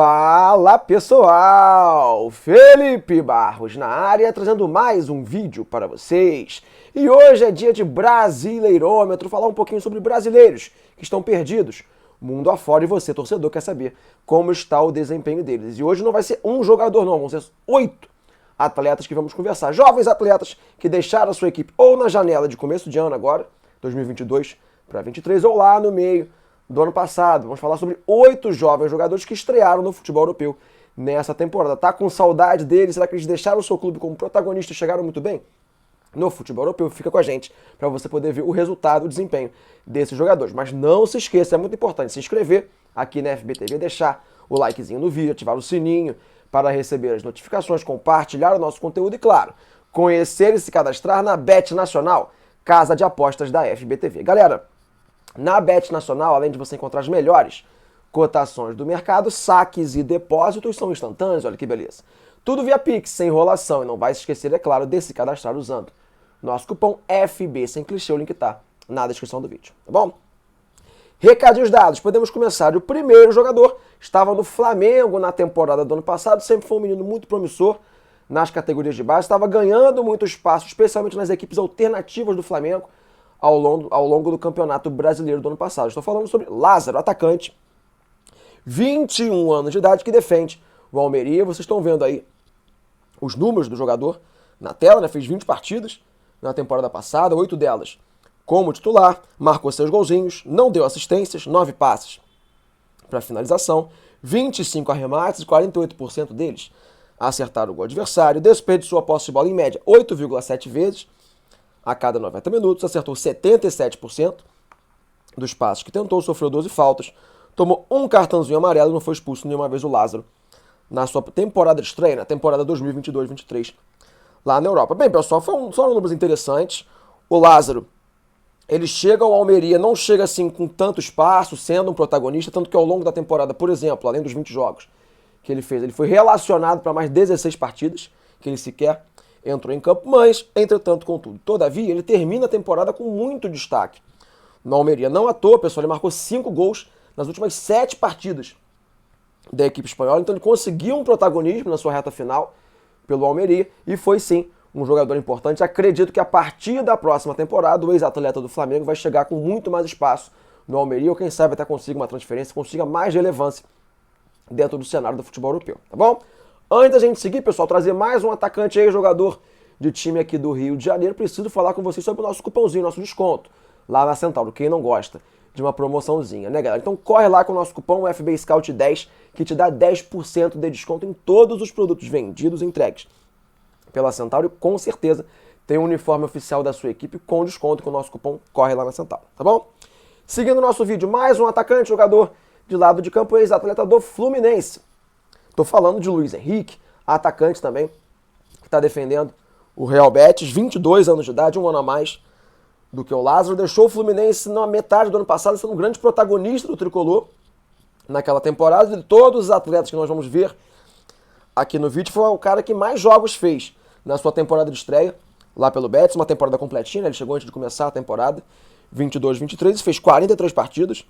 Fala pessoal, Felipe Barros na área trazendo mais um vídeo para vocês. E hoje é dia de Brasileirômetro, falar um pouquinho sobre brasileiros que estão perdidos mundo afora e você, torcedor, quer saber como está o desempenho deles. E hoje não vai ser um jogador não, vão ser 8 atletas que vamos conversar. Jovens atletas que deixaram a sua equipe ou na janela de começo de ano agora, 2022 para 2023, ou lá no meio do ano passado. Vamos falar sobre 8 jovens jogadores que estrearam no futebol europeu nessa temporada. Tá com saudade deles? Será que eles deixaram o seu clube como protagonista e chegaram muito bem no futebol europeu? Fica com a gente para você poder ver o resultado, o desempenho desses jogadores. Mas não se esqueça, é muito importante se inscrever aqui na FBTV, deixar o likezinho no vídeo, ativar o sininho para receber as notificações, compartilhar o nosso conteúdo e, claro, conhecer e se cadastrar na Bet Nacional, casa de apostas da FBTV. Galera, na Bet Nacional, além de você encontrar as melhores cotações do mercado, saques e depósitos são instantâneos, olha que beleza. Tudo via Pix, sem enrolação, e não vai se esquecer, é claro, de se cadastrar usando nosso cupom FB sem clichê, o link tá na descrição do vídeo, tá bom? Recadinhos dados, podemos começar. O primeiro jogador estava no Flamengo na temporada do ano passado, sempre foi um menino muito promissor nas categorias de base, estava ganhando muito espaço, especialmente nas equipes alternativas do Flamengo, ao longo do Campeonato Brasileiro do ano passado. Estou falando sobre Lázaro, atacante, 21 anos de idade, que defende o Almeria. Vocês estão vendo aí os números do jogador na tela, né? Fez 20 partidas na temporada passada, 8 delas como titular, marcou 6 golzinhos, não deu assistências, 9 passes para finalização, 25 arremates, 48% deles acertaram o gol adversário, desperdiçou a posse de bola em média 8,7 vezes a cada 90 minutos, acertou 77% dos passes que tentou, sofreu 12 faltas, tomou um cartãozinho amarelo e não foi expulso nenhuma vez o Lázaro na sua temporada de estreia, na temporada 2022-23, lá na Europa. Bem, pessoal, foram números interessantes. O Lázaro, ele chega ao Almeria, não chega assim com tanto espaço, sendo um protagonista, tanto que ao longo da temporada, por exemplo, além dos 20 jogos que ele fez, ele foi relacionado para mais 16 partidas, que ele sequer entrou em campo, mas, entretanto, contudo, todavia, ele termina a temporada com muito destaque no Almeria. Não à toa, pessoal, ele marcou 5 gols nas últimas 7 partidas da equipe espanhola, então ele conseguiu um protagonismo na sua reta final pelo Almeria e foi, sim, um jogador importante. Acredito que a partir da próxima temporada, o ex-atleta do Flamengo vai chegar com muito mais espaço no Almeria, ou quem sabe até consiga uma transferência, consiga mais relevância dentro do cenário do futebol europeu, tá bom? Antes da gente seguir, pessoal, trazer mais um atacante aí, jogador de time aqui do Rio de Janeiro, preciso falar com vocês sobre o nosso cupomzinho, nosso desconto, lá na Centauro. Quem não gosta de uma promoçãozinha, né, galera? Então corre lá com o nosso cupom FB Scout 10, que te dá 10% de desconto em todos os produtos vendidos e entregues pela Centauro, e com certeza tem um uniforme oficial da sua equipe com desconto com o nosso cupom. Corre lá na Centauro, tá bom? Seguindo o nosso vídeo, mais um atacante, jogador de lado de campo, ex-atleta do Fluminense. Tô falando de Luiz Henrique, atacante também, que está defendendo o Real Betis, 22 anos de idade, um ano a mais do que o Lázaro. Deixou o Fluminense na metade do ano passado sendo um grande protagonista do tricolor naquela temporada. De todos os atletas que nós vamos ver aqui no vídeo, foi o cara que mais jogos fez na sua temporada de estreia lá pelo Betis, uma temporada completinha, né? Ele chegou antes de começar a temporada 22-23 e fez 43 partidas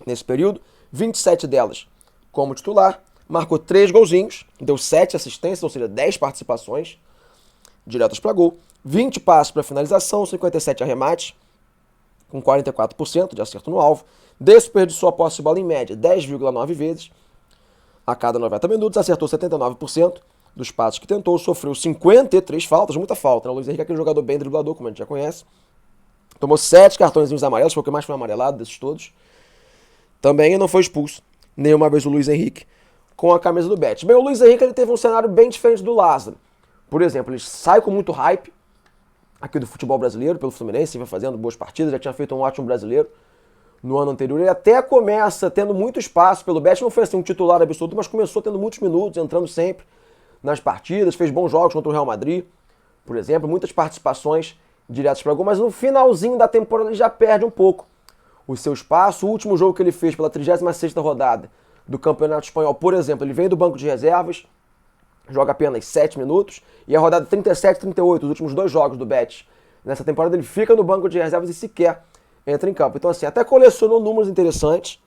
nesse período, 27 delas como titular, marcou 3 golzinhos, deu 7 assistências, ou seja, 10 participações diretas para gol, 20 passes para finalização, 57 arremates, com 44% de acerto no alvo, desperdiçou a posse de bola em média 10,9 vezes a cada 90 minutos, acertou 79% dos passes que tentou, sofreu 53 faltas, muita falta, né? O Luiz Henrique é aquele jogador bem driblador, como a gente já conhece, tomou 7 cartõezinhos amarelos, foi o que mais foi amarelado desses todos, também não foi expulso nenhuma vez o Luiz Henrique com a camisa do Betis. Bem, o Luiz Henrique ele teve um cenário bem diferente do Lázaro. Por exemplo, ele sai com muito hype aqui do futebol brasileiro, pelo Fluminense, vai fazendo boas partidas, já tinha feito um ótimo brasileiro no ano anterior. Ele até começa tendo muito espaço pelo Betis, não foi assim um titular absoluto, mas começou tendo muitos minutos, entrando sempre nas partidas, fez bons jogos contra o Real Madrid, por exemplo, muitas participações diretas para gol, mas no finalzinho da temporada ele já perde um pouco o seu espaço. O último jogo que ele fez pela 36ª rodada do Campeonato Espanhol, por exemplo, ele vem do banco de reservas, joga apenas 7 minutos, e a rodada 37 e 38, os últimos 2 jogos do Betis nessa temporada, ele fica no banco de reservas e sequer entra em campo. Então, assim, até colecionou números interessantes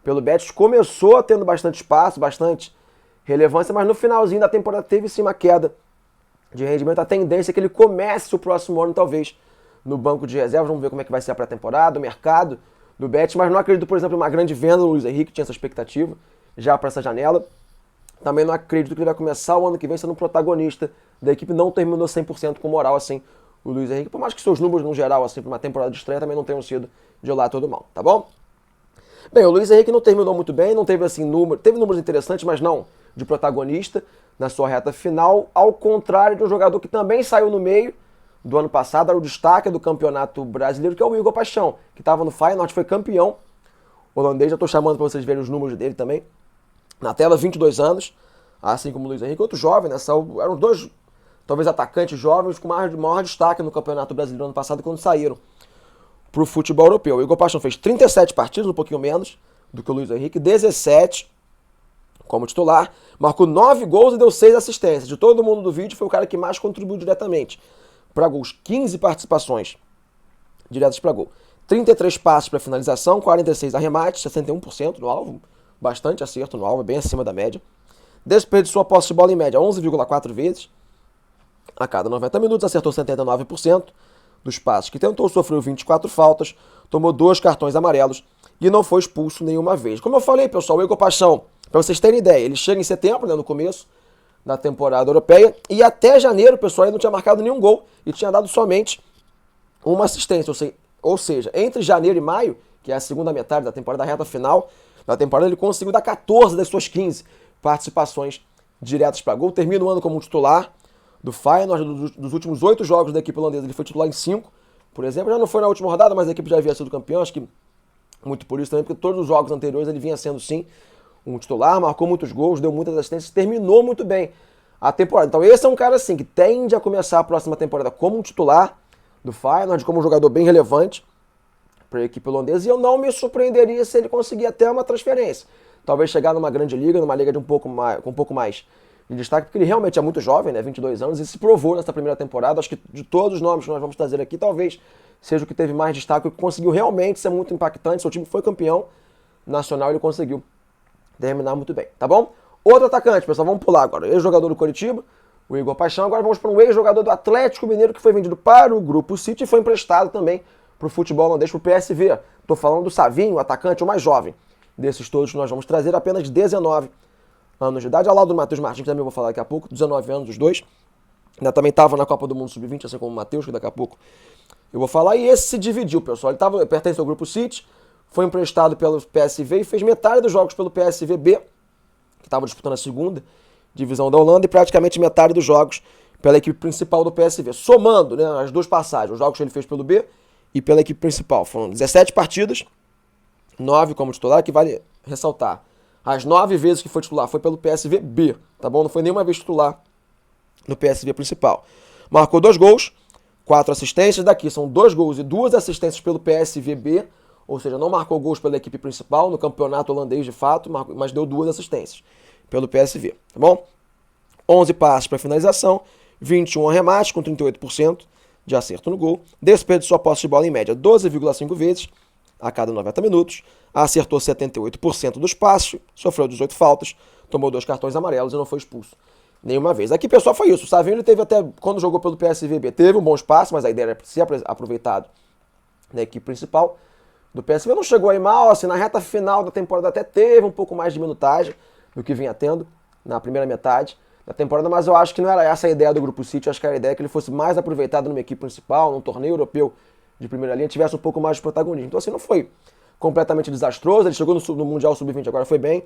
pelo Betis, começou tendo bastante espaço, bastante relevância, mas no finalzinho da temporada teve sim uma queda de rendimento. A tendência é que ele comece o próximo ano, talvez, no banco de reservas. Vamos ver como é que vai ser a pré-temporada, o mercado do Betis, mas não acredito, por exemplo, em uma grande venda do Luiz Henrique, tinha essa expectativa já para essa janela. Também não acredito que ele vai começar o ano que vem sendo um protagonista da equipe, não terminou 100% com moral, assim, o Luiz Henrique, por mais que seus números, no geral, assim, para uma temporada de estreia, também não tenham sido de lá todo mal, tá bom? Bem, o Luiz Henrique não terminou muito bem, não teve, assim, teve números interessantes, mas não de protagonista na sua reta final, ao contrário de um jogador que também saiu no meio do ano passado, era o destaque do campeonato brasileiro, que é o Igor Paixão, que estava no Feyenoord, foi campeão holandês. Já estou chamando para vocês verem os números dele também. Na tela, 22 anos, assim como o Luiz Henrique, outro jovem, né? Eram dois, talvez, atacantes jovens com maior destaque no campeonato brasileiro ano passado, quando saíram para o futebol europeu. O Igor Paixão fez 37 partidas, um pouquinho menos do que o Luiz Henrique, 17 como titular, marcou 9 gols e deu 6 assistências. De todo mundo do vídeo, foi o cara que mais contribuiu diretamente para gols. 15 participações diretas para gol. 33 passes para finalização, 46 arremates, 61% no alvo. Bastante acerto no alvo, bem acima da média. Desperdiçou a posse de bola em média 11,4 vezes a cada 90 minutos, acertou 79% dos passes que tentou, sofreu 24 faltas, tomou 2 cartões amarelos e não foi expulso nenhuma vez. Como eu falei, pessoal, o Igor Paixão, para vocês terem ideia, ele chega em setembro, né, no começo da temporada europeia, e até janeiro, pessoal, ele não tinha marcado nenhum gol e tinha dado somente uma assistência. Ou seja, entre janeiro e maio, que é a segunda metade da temporada, da reta final da temporada, ele conseguiu dar 14 das suas 15 participações diretas para gol. Termina o ano como titular do Feyenoord. Dos últimos 8 jogos da equipe holandesa, ele foi titular em 5, por exemplo. Já não foi na última rodada, mas a equipe já havia sido campeão, acho que muito por isso também, porque todos os jogos anteriores ele vinha sendo, sim, um titular, marcou muitos gols, deu muitas assistências, terminou muito bem a temporada. Então esse é um cara, assim, que tende a começar a próxima temporada como um titular do Feyenoord, como um jogador bem relevante para a equipe holandesa, e eu não me surpreenderia se ele conseguir até uma transferência. Talvez chegar numa grande liga, numa liga com um pouco mais de destaque, porque ele realmente é muito jovem, né, 22 anos, e se provou nessa primeira temporada. Acho que de todos os nomes que nós vamos trazer aqui, talvez seja o que teve mais destaque, o que conseguiu realmente ser muito impactante. Seu time foi campeão nacional, ele conseguiu terminar muito bem, tá bom? Outro atacante, pessoal, vamos pular agora. Ex-jogador do Coritiba, o Igor Paixão. Agora vamos para um ex-jogador do Atlético Mineiro que foi vendido para o Grupo City e foi emprestado também para o futebol holandês, para o PSV. Estou falando do Savinho, o atacante, o mais jovem desses todos que nós vamos trazer, apenas 19 anos de idade. Ao lado do Matheus Martins, que também eu vou falar daqui a pouco, 19 anos os dois. Ainda também estava na Copa do Mundo Sub-20, assim como o Matheus, que daqui a pouco eu vou falar. E esse se dividiu, pessoal. Ele pertence ao Grupo City, foi emprestado pelo PSV e fez metade dos jogos pelo PSV-B, que estava disputando a segunda divisão da Holanda, e praticamente metade dos jogos pela equipe principal do PSV. Somando, né, as duas passagens, os jogos que ele fez pelo B e pela equipe principal. Foram 17 partidas, 9 como titular, que vale ressaltar. As 9 vezes que foi titular foi pelo PSV-B, tá bom? Não foi nenhuma vez titular no PSV principal. Marcou 2 gols, 4 assistências. Daqui são 2 gols e 2 assistências pelo PSV-B, ou seja, não marcou gols pela equipe principal no campeonato holandês de fato, mas deu 2 assistências pelo PSV, tá bom? 11 passes para finalização, 21 arremates com 38% de acerto no gol, desperdiçou a posse de bola em média 12,5 vezes a cada 90 minutos, acertou 78% dos passes, sofreu 18 faltas, tomou 2 cartões amarelos e não foi expulso nenhuma vez. Aqui, pessoal, foi isso. O Savinho, ele teve até, quando jogou pelo PSV-B, teve um bom espaço, mas a ideia era ser aproveitado na equipe principal do PSV. Não chegou aí mal, assim, na reta final da temporada até teve um pouco mais de minutagem do que vinha tendo na primeira metade da temporada, mas eu acho que não era essa a ideia do Grupo City. Eu acho que era a ideia que ele fosse mais aproveitado numa equipe principal, num torneio europeu de primeira linha, tivesse um pouco mais de protagonismo. Então, assim, não foi completamente desastroso. Ele chegou no Mundial Sub-20, agora foi bem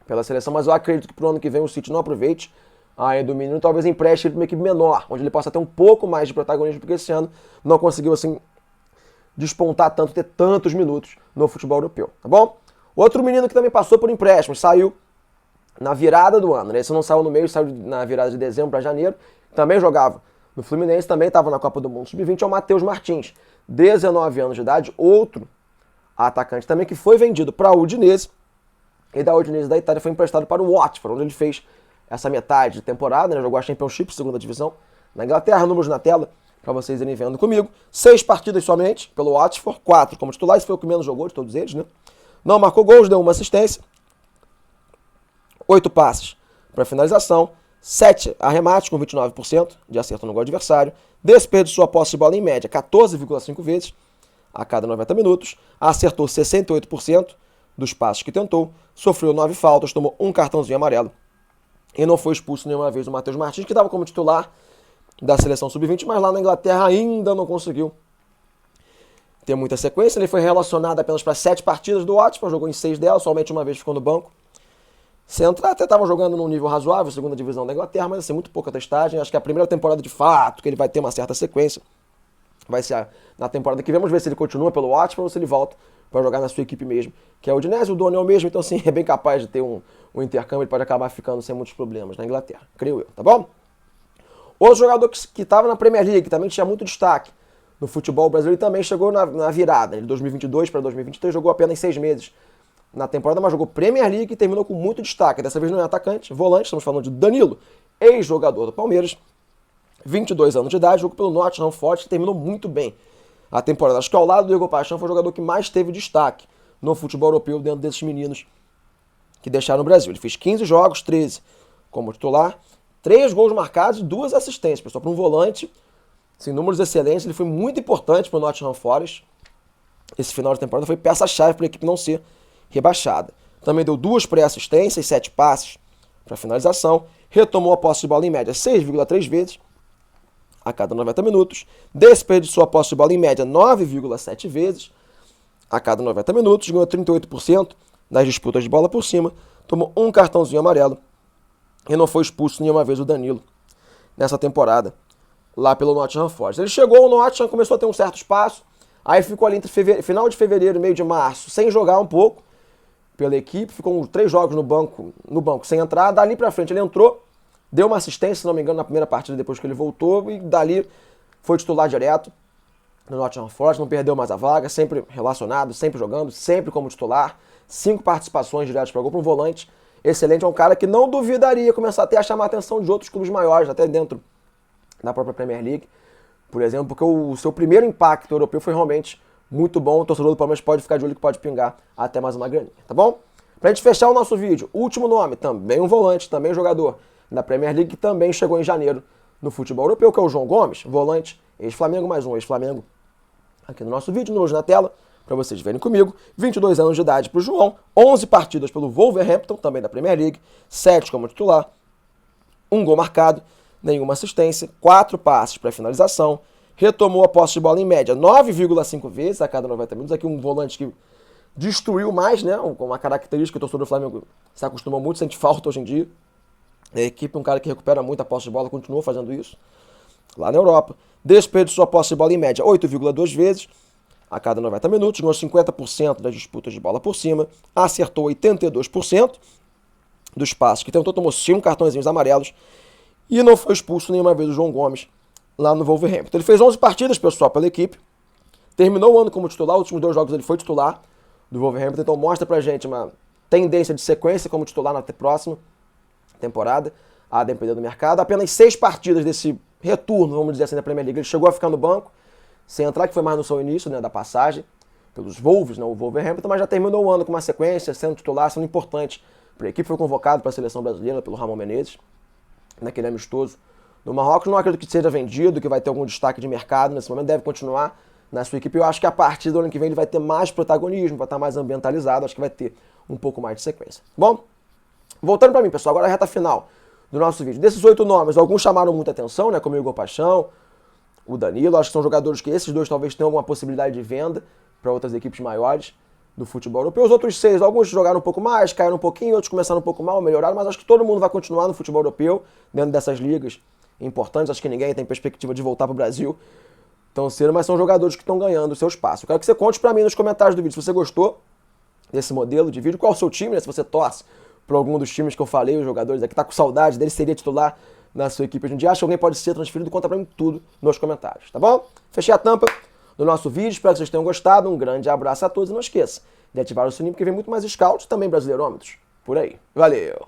pela seleção, mas eu acredito que pro ano que vem o City não aproveite a do menino, talvez empreste ele para uma equipe menor, onde ele possa ter um pouco mais de protagonismo, porque esse ano não conseguiu, assim, despontar tanto, ter tantos minutos no futebol europeu, tá bom? Outro menino que também passou por empréstimo, saiu na virada do ano, né? Esse não saiu no meio, saiu na virada de dezembro para janeiro, também jogava no Fluminense, também estava na Copa do Mundo Sub-20, é o Matheus Martins, 19 anos de idade, outro atacante também que foi vendido para a Udinese, e da Udinese da Itália foi emprestado para o Watford, onde ele fez essa metade de temporada, né? Jogou a Championship, segunda divisão, na Inglaterra. Números na tela para vocês irem vendo comigo. 6 partidas somente pelo Watford, 4 como titular, esse foi o que menos jogou de todos eles, né? Não marcou gols, deu uma assistência, 8 passes para finalização, 7 arremates com 29% de acerto no gol adversário, desperdiçou a posse de bola em média 14,5 vezes a cada 90 minutos, acertou 68% dos passes que tentou, sofreu 9 faltas, tomou um cartãozinho amarelo e não foi expulso nenhuma vez o Matheus Martins, que estava como titular da seleção sub-20, mas lá na Inglaterra ainda não conseguiu ter muita sequência. Ele foi relacionado apenas para 7 partidas do Watford, jogou em 6 delas, somente uma vez ficou no banco. Central até estavam jogando num nível razoável, segunda divisão da Inglaterra, mas assim, muito pouca testagem. Acho que a primeira temporada de fato, que ele vai ter uma certa sequência, vai ser na temporada que vem. Vamos ver se ele continua pelo Watford ou se ele volta para jogar na sua equipe mesmo, que é o Udinese, o dono é o mesmo, então assim, é bem capaz de ter um intercâmbio, ele pode acabar ficando sem muitos problemas na Inglaterra, creio eu, tá bom? Outro jogador que estava na Premier League, que também tinha muito destaque no futebol brasileiro, também chegou na virada, de 2022 para 2023, jogou apenas 6 meses na temporada, mas jogou Premier League e terminou com muito destaque. Dessa vez não é atacante, volante, estamos falando de Danilo, ex-jogador do Palmeiras, 22 anos de idade, jogou pelo Nottingham Forest e terminou muito bem a temporada. Acho que ao lado do Igor Paixão foi o jogador que mais teve destaque no futebol europeu dentro desses meninos que deixaram o Brasil. Ele fez 15 jogos, 13 como titular, 3 gols marcados e 2 assistências, pessoal, para um volante, assim, números excelentes. Ele foi muito importante para o Nottingham Forest. Esse final de temporada foi peça-chave para a equipe não ser rebaixada. Também deu 2 pré-assistências, 7 passes para finalização, retomou a posse de bola em média 6,3 vezes a cada 90 minutos, desperdiçou a posse de bola em média 9,7 vezes a cada 90 minutos, ganhou 38% das disputas de bola por cima, tomou um cartãozinho amarelo e não foi expulso nenhuma vez o Danilo nessa temporada lá pelo Nottingham Forest. Ele chegou no Nottingham, começou a ter um certo espaço, aí ficou ali entre final de fevereiro e meio de março sem jogar um pouco pela equipe, ficou 3 jogos no banco sem entrar, dali pra frente ele entrou, deu uma assistência, se não me engano, na primeira partida depois que ele voltou, e dali foi titular direto no Nottingham Forest, não perdeu mais a vaga, sempre relacionado, sempre jogando, sempre como titular, 5 participações diretas para gol para um volante excelente, é um cara que não duvidaria começar até a chamar a atenção de outros clubes maiores, até dentro da própria Premier League, por exemplo, porque o seu primeiro impacto europeu foi realmente muito bom. O torcedor do Palmeiras pode ficar de olho que pode pingar até mais uma graninha, tá bom? Pra gente fechar o nosso vídeo, último nome, também um volante, também um jogador da Premier League, que também chegou em janeiro no futebol europeu, que é o João Gomes, volante, ex-Flamengo, mais um ex-Flamengo aqui no nosso vídeo, hoje na tela, para vocês verem comigo. 22 anos de idade para o João, 11 partidas pelo Wolverhampton, também da Premier League, 7 como titular, 1 gol marcado, nenhuma assistência, 4 passes para finalização, retomou a posse de bola em média 9,5 vezes a cada 90 minutos, aqui um volante que destruiu mais, né, com uma característica que o torcedor do Flamengo se acostumou muito, sente falta hoje em dia. A equipe, um cara que recupera muito a posse de bola, continua fazendo isso lá na Europa. Desperdiçou a posse de bola em média 8,2 vezes a cada 90 minutos, ganhou 50% das disputas de bola por cima, acertou 82% dos passes que tentou, tomou 5 cartõezinhos amarelos e não foi expulso nenhuma vez o João Gomes lá no Wolverhampton. Ele fez 11 partidas, pessoal, pela equipe, terminou o ano como titular, os últimos 2 jogos ele foi titular do Wolverhampton, então mostra pra gente uma tendência de sequência como titular na próxima temporada, a depender do mercado. Apenas 6 partidas desse retorno, vamos dizer assim, da Premier League, ele chegou a ficar no banco, sem entrar, que foi mais no seu início, né, da passagem pelos Wolves, né, o Wolverhampton, mas já terminou o ano com uma sequência, sendo titular, sendo importante para a equipe. Foi convocado para a seleção brasileira pelo Ramon Menezes, naquele amistoso no Marrocos. Não acredito que seja vendido, que vai ter algum destaque de mercado nesse momento, deve continuar na sua equipe. Eu acho que a partir do ano que vem ele vai ter mais protagonismo, vai estar mais ambientalizado, acho que vai ter um pouco mais de sequência. Bom, voltando para mim, pessoal, agora é a reta final do nosso vídeo. Desses 8 nomes, alguns chamaram muita atenção, né, como o Igor Paixão, o Danilo. Acho que são jogadores que esses 2 talvez tenham alguma possibilidade de venda para outras equipes maiores do futebol europeu. Os outros 6, alguns jogaram um pouco mais, caíram um pouquinho, outros começaram um pouco mal, melhoraram, mas acho que todo mundo vai continuar no futebol europeu, dentro dessas ligas importantes. Acho que ninguém tem perspectiva de voltar para o Brasil tão cedo, mas são jogadores que estão ganhando o seu espaço. Eu quero que você conte para mim nos comentários do vídeo se você gostou desse modelo de vídeo, qual é o seu time, né? Se você torce para algum dos times que eu falei, os jogadores aqui, tá com saudade dele, seria titular na sua equipe hoje em dia, acha que alguém pode ser transferido, conta pra mim tudo nos comentários, tá bom? Fechei a tampa do nosso vídeo, espero que vocês tenham gostado, um grande abraço a todos e não esqueça de ativar o sininho porque vem muito mais scouts, também brasileirômetros, por aí. Valeu!